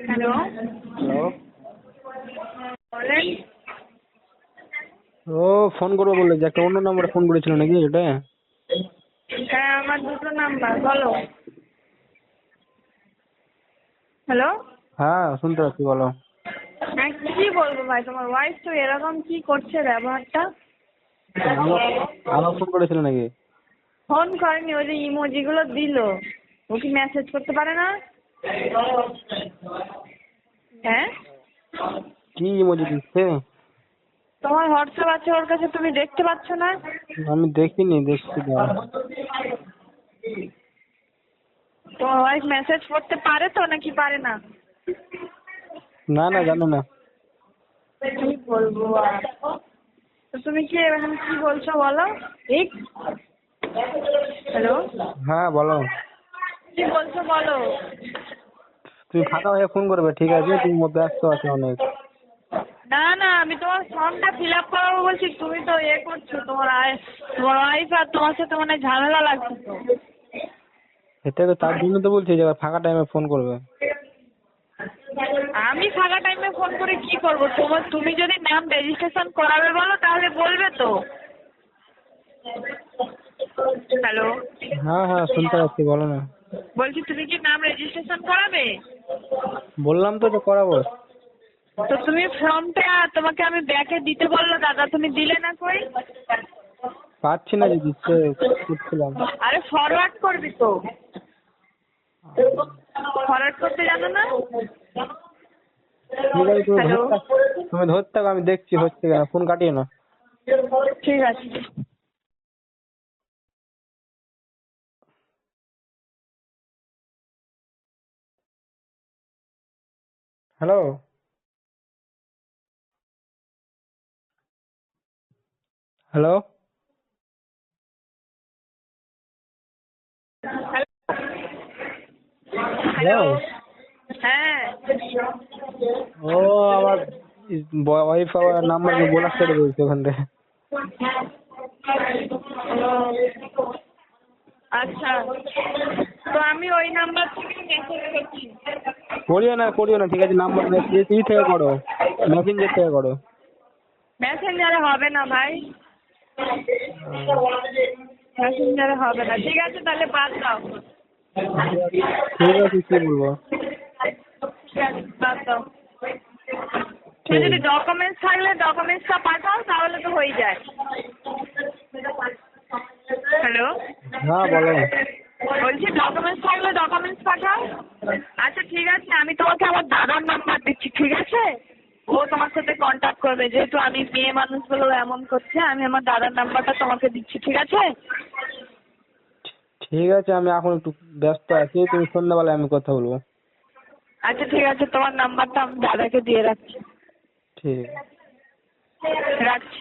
Hello. Hello. বলেন। ও phone করবো বললে যে একটা অন্য নাম্বারে ফোন করেছিল নাকি এটা? হ্যাঁ, আমার দুটো নাম্বার, বলো। হ্যালো। হ্যাঁ শুনতে পাচ্ছি, বলো। হ্যাঁ, কি বলবো ভাই, তোমার ওয়াইফ তো এরকম কি করছে ব্যবহারটা। আমার আমার ফোন করেছিল নাকি? ফোন করেনি, ওই যে ইমোজি গুলো দিলো, ও কি মেসেজ করতে পারে না? হ্যাঁ, কি ইমোজি দিচ্ছে? তোমার হোয়াটসঅ্যাপ আছে ওর কাছে, তুমি দেখতে পাচ্ছ না? আমি দেখিনি, দেখছি তো। তোমার ওয়াইফ মেসেজ করতে পারে তো নাকি পারে না? না না, জানো না। কি বলবো আর। তো তুমি কি এখন কি বলছো বলো। ঠিক। হ্যালো। হ্যাঁ বলো। কি বলছো বলো। তুমি ফাঁকা হয়ে ফোন করবে, ঠিক আছে? তুমি ব্যস্ত আছো অনেক। না না, আমি তোমার ফর্মটা ফিল আপ করাবো বলছি, তুমি তো করছো, তোমার ওয়াইফ আর তোমার সাথে মানে ঝামেলা লাগছে তো। এটা তো তার জন্য তো বলছি যে ফাঁকা টাইমে ফোন করবে। আমি ফাঁকা টাইমে ফোন করে কি করবো? তুমি যদি নাম রেজিস্ট্রেশন করাবে বলো তাহলে বলবে তো। হ্যালো। হ্যাঁ হ্যাঁ শুনতে পাচ্ছি, বলো না। বলছি তুমি কি নাম রেজিস্ট্রেশন করাবে? বললাম তো যে করাবো। তো তুমি ফর্মটা তোমাকে আমি ব্যাকে দিতে বললো দাদা, তুমি দিলে না কই? পাচ্ছি না যে দিচ্ছে, করছিলাম। আরে ফরওয়ার্ড করবি তো। ফরওয়ার্ড করতে জানো না? ঠিক আছে, হ্যালো। তুমি ধরতে থাকো, আমি দেখছি হচ্ছে কিনা, ফোন কাটিয়ে না। ঠিক আছে। হ্যালো। হ্যালো। হ্যালো। হ্যালো। হ্যাঁ। ও আমার ওয়াইফ আবার নাম্বার ব্লক করে দিয়েছে ওখান থেকে। আচ্ছা, তো আমি ওই নাম্বার থেকে মেসেজ করছি। করিও না, ঠিক আছে? নাম্বার ই থেকে করো, মেসেঞ্জার থেকে করো। মেসেঞ্জারে হবে না ভাই, মেসেঞ্জারে হবে না। ঠিক আছে, তাহলে বাদ দাও। ঠিক আছে, কি বলবো? ঠিক আছে, বাদ দাও। ঠিক যদি আছে। ডকুমেন্টস থাকলে ডকুমেন্টসটা পাঠাও, তাহলে তো হয়ে যায়। হ্যালো। হ্যাঁ বলো। বলছি ডকুমেন্টস থাকলে ডকুমেন্টস পাঠাও। আচ্ছা ঠিক আছে, আমি তোমাকে আমার দাদার নাম্বার দিচ্ছি, ঠিক আছে? ও তোমার সাথে কন্ট্যাক্ট করবে, যেহেতু আমি মেয়ে মানুষগুলো এমন করছে, আমি আমার দাদার নাম্বারটা তোমাকে দিচ্ছি, ঠিক আছে? ঠিক আছে, আমি এখন একটু ব্যস্ত আছি, তুমি সন্ধ্যাবেলায় আমি কথা বলবো। আচ্ছা ঠিক আছে, তোমার নাম্বারটা আমি দাদাকে দিয়ে রাখছি। ঠিক আছে। রাখছি।